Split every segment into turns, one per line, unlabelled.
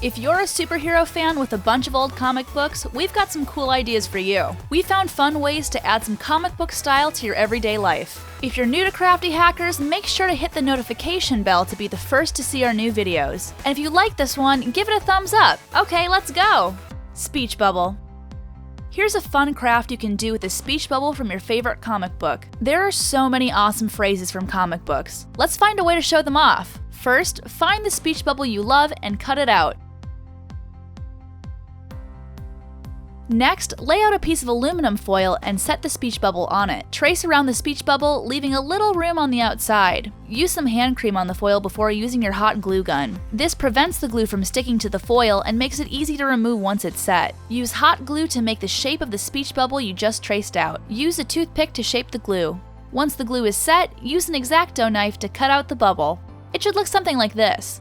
If you're a superhero fan with a bunch of old comic books, we've got some cool ideas for you. We found fun ways to add some comic book style to your everyday life. If you're new to Crafty Hackers, make sure to hit the notification bell to be the first to see our new videos. And if you like this one, give it a thumbs up. Okay, let's go! Speech bubble. Here's a fun craft you can do with a speech bubble from your favorite comic book. There are so many awesome phrases from comic books. Let's find a way to show them off. First, find the speech bubble you love and cut it out. Next, lay out a piece of aluminum foil and set the speech bubble on it. Trace around the speech bubble, leaving a little room on the outside. Use some hand cream on the foil before using your hot glue gun. This prevents the glue from sticking to the foil and makes it easy to remove once it's set. Use hot glue to make the shape of the speech bubble you just traced out. Use a toothpick to shape the glue. Once the glue is set, use an exacto knife to cut out the bubble. It should look something like this.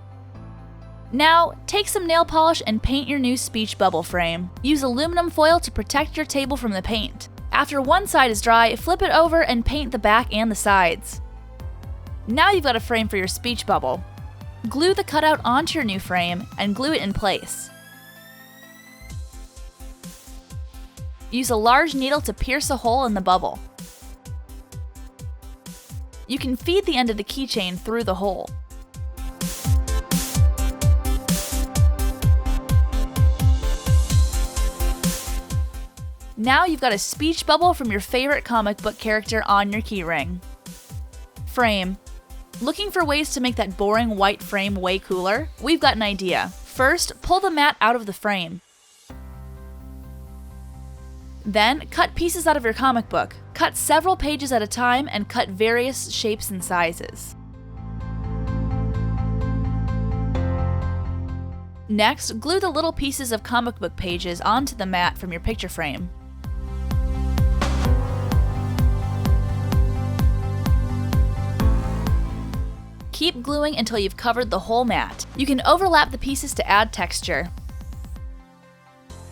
Now, take some nail polish and paint your new speech bubble frame. Use aluminum foil to protect your table from the paint. After one side is dry, flip it over and paint the back and the sides. Now you've got a frame for your speech bubble. Glue the cutout onto your new frame and glue it in place. Use a large needle to pierce a hole in the bubble. You can feed the end of the keychain through the hole. Now you've got a speech bubble from your favorite comic book character on your keyring. Frame. Looking for ways to make that boring white frame way cooler? We've got an idea. First, pull the mat out of the frame. Then, cut pieces out of your comic book. Cut several pages at a time and cut various shapes and sizes. Next, glue the little pieces of comic book pages onto the mat from your picture frame. Keep gluing until you've covered the whole mat. You can overlap the pieces to add texture.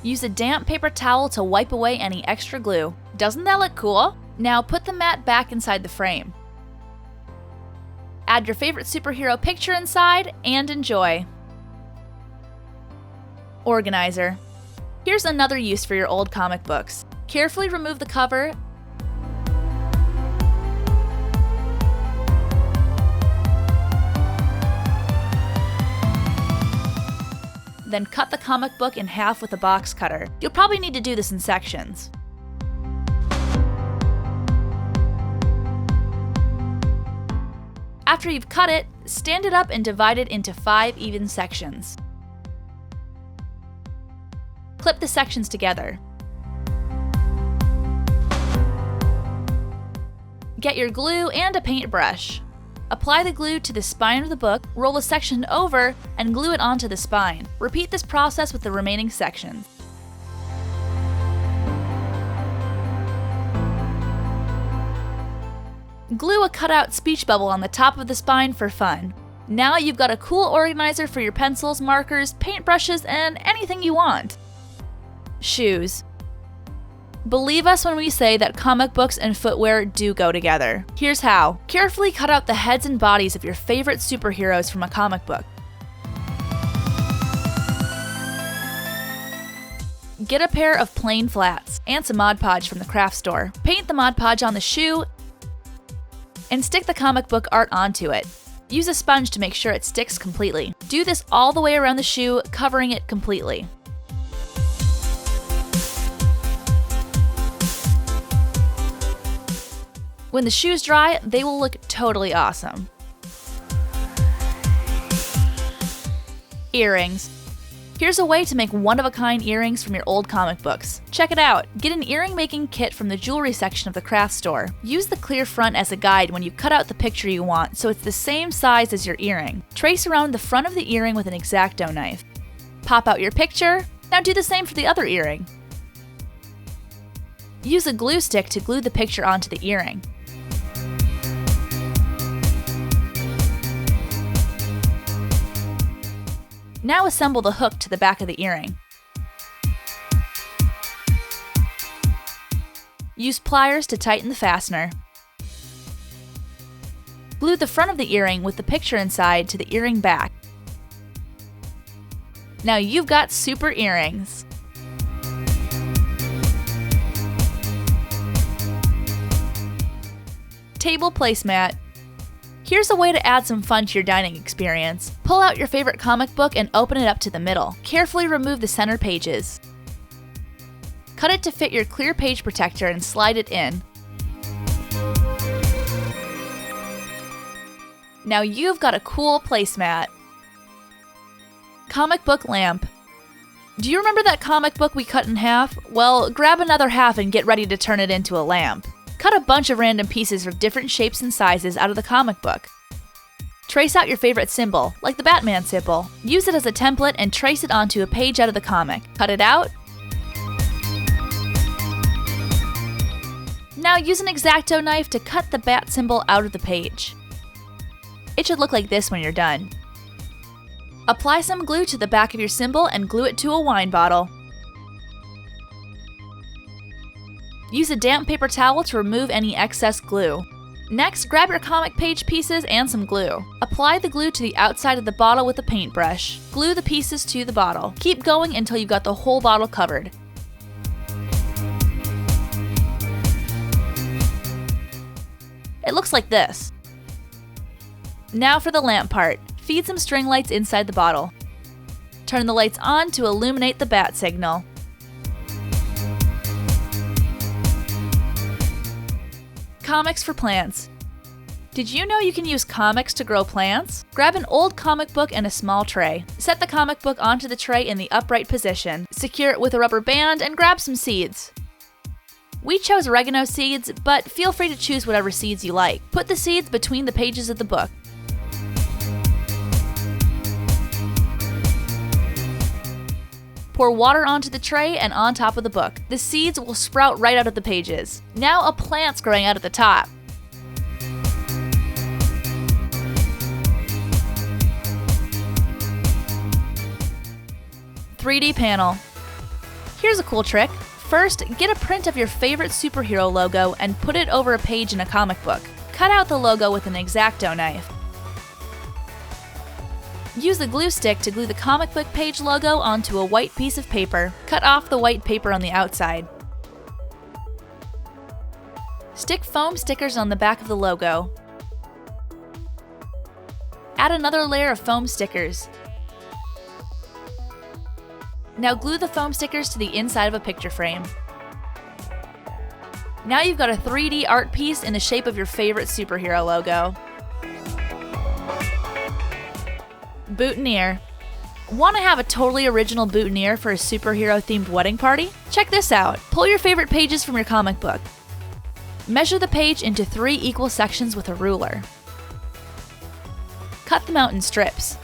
Use a damp paper towel to wipe away any extra glue. Doesn't that look cool? Now put the mat back inside the frame. Add your favorite superhero picture inside and enjoy. Organizer. Here's another use for your old comic books. Carefully remove the cover. Then cut the comic book in half with a box cutter. You'll probably need to do this in sections. After you've cut it, stand it up and divide it into 5 even sections. Clip the sections together. Get your glue and a paintbrush. Apply the glue to the spine of the book, roll a section over, and glue it onto the spine. Repeat this process with the remaining sections. Glue a cutout speech bubble on the top of the spine for fun. Now you've got a cool organizer for your pencils, markers, paintbrushes, and anything you want. Shoes. Believe us when we say that comic books and footwear do go together. Here's how. Carefully cut out the heads and bodies of your favorite superheroes from a comic book. Get a pair of plain flats and some Mod Podge from the craft store. Paint the Mod Podge on the shoe and stick the comic book art onto it. Use a sponge to make sure it sticks completely. Do this all the way around the shoe, covering it completely. When the shoes dry, they will look totally awesome. Earrings. Here's a way to make one-of-a-kind earrings from your old comic books. Check it out! Get an earring making kit from the jewelry section of the craft store. Use the clear front as a guide when you cut out the picture you want so it's the same size as your earring. Trace around the front of the earring with an exacto knife. Pop out your picture. Now do the same for the other earring. Use a glue stick to glue the picture onto the earring. Now assemble the hook to the back of the earring. Use pliers to tighten the fastener. Glue the front of the earring with the picture inside to the earring back. Now you've got super earrings. Table placemat. Here's a way to add some fun to your dining experience. Pull out your favorite comic book and open it up to the middle. Carefully remove the center pages. Cut it to fit your clear page protector and slide it in. Now you've got a cool placemat. Comic book lamp. Do you remember that comic book we cut in half? Well, grab another half and get ready to turn it into a lamp. Cut a bunch of random pieces of different shapes and sizes out of the comic book. Trace out your favorite symbol, like the Batman symbol. Use it as a template and trace it onto a page out of the comic. Cut it out. Now use an exacto knife to cut the bat symbol out of the page. It should look like this when you're done. Apply some glue to the back of your symbol and glue it to a wine bottle. Use a damp paper towel to remove any excess glue. Next, grab your comic page pieces and some glue. Apply the glue to the outside of the bottle with a paintbrush. Glue the pieces to the bottle. Keep going until you've got the whole bottle covered. It looks like this. Now for the lamp part. Feed some string lights inside the bottle. Turn the lights on to illuminate the bat signal. Comics for plants. Did you know you can use comics to grow plants? Grab an old comic book and a small tray. Set the comic book onto the tray in the upright position. Secure it with a rubber band and grab some seeds. We chose oregano seeds, but feel free to choose whatever seeds you like. Put the seeds between the pages of the book. Pour water onto the tray and on top of the book. The seeds will sprout right out of the pages. Now a plant's growing out at the top. "3D panel." Here's a cool trick. First, get a print of your favorite superhero logo and put it over a page in a comic book. Cut out the logo with an exacto knife. Use the glue stick to glue the comic book page logo onto a white piece of paper. Cut off the white paper on the outside. Stick foam stickers on the back of the logo. Add another layer of foam stickers. Now glue the foam stickers to the inside of a picture frame. Now you've got a 3D art piece in the shape of your favorite superhero logo. Boutonniere. Want to have a totally original boutonniere for a superhero-themed wedding party? Check this out. Pull your favorite pages from your comic book. Measure the page into 3 equal sections with a ruler. Cut them out in strips.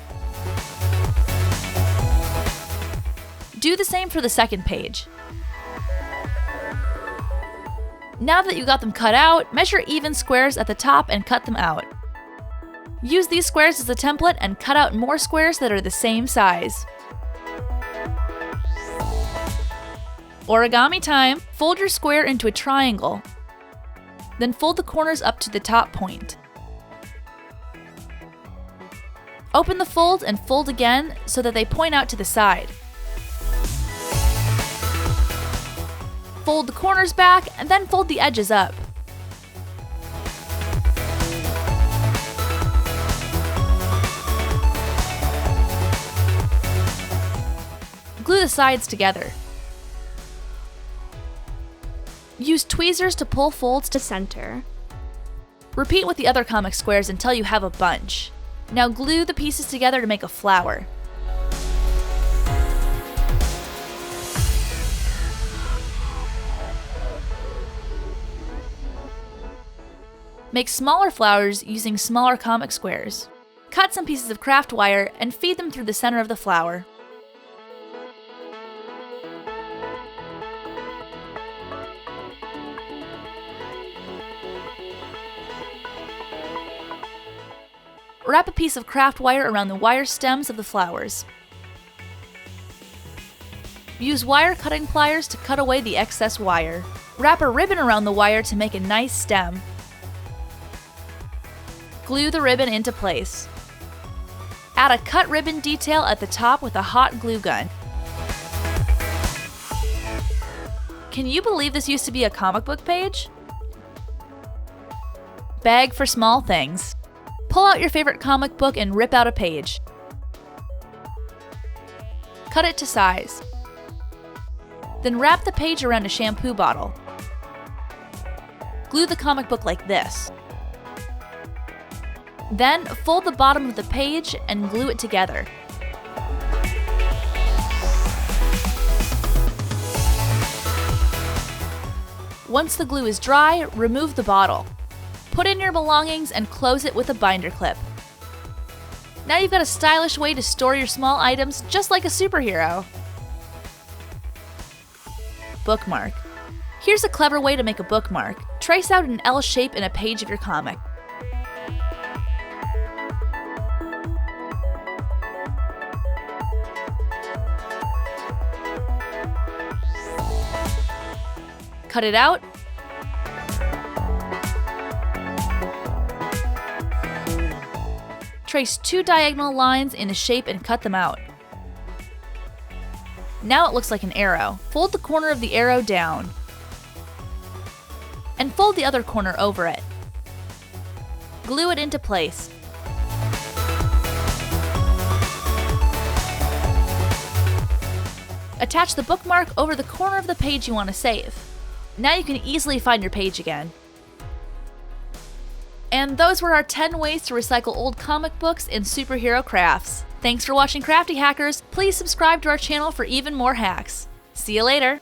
Do the same for the second page. Now that you got them cut out, measure even squares at the top and cut them out. Use these squares as a template and cut out more squares that are the same size. Origami time! Fold your square into a triangle. Then fold the corners up to the top point. Open the fold and fold again so that they point out to the side. Fold the corners back and then fold the edges up. Glue the sides together. Use tweezers to pull folds to center. Repeat with the other comic squares until you have a bunch. Now glue the pieces together to make a flower. Make smaller flowers using smaller comic squares. Cut some pieces of craft wire and feed them through the center of the flower. Wrap a piece of craft wire around the wire stems of the flowers. Use wire cutting pliers to cut away the excess wire. Wrap a ribbon around the wire to make a nice stem. Glue the ribbon into place. Add a cut ribbon detail at the top with a hot glue gun. Can you believe this used to be a comic book page? Bag for small things. Pull out your favorite comic book and rip out a page. Cut it to size. Then wrap the page around a shampoo bottle. Glue the comic book like this. Then fold the bottom of the page and glue it together. Once the glue is dry, remove the bottle. Put in your belongings and close it with a binder clip. Now you've got a stylish way to store your small items just like a superhero. Bookmark. Here's a clever way to make a bookmark. Trace out an L shape in a page of your comic. Cut it out. Trace 2 diagonal lines in a shape and cut them out. Now it looks like an arrow. Fold the corner of the arrow down. And fold the other corner over it. Glue it into place. Attach the bookmark over the corner of the page you want to save. Now you can easily find your page again. And those were our 10 ways to recycle old comic books in superhero crafts. Thanks for watching Crafty Hackers. Please subscribe to our channel for even more hacks. See you later!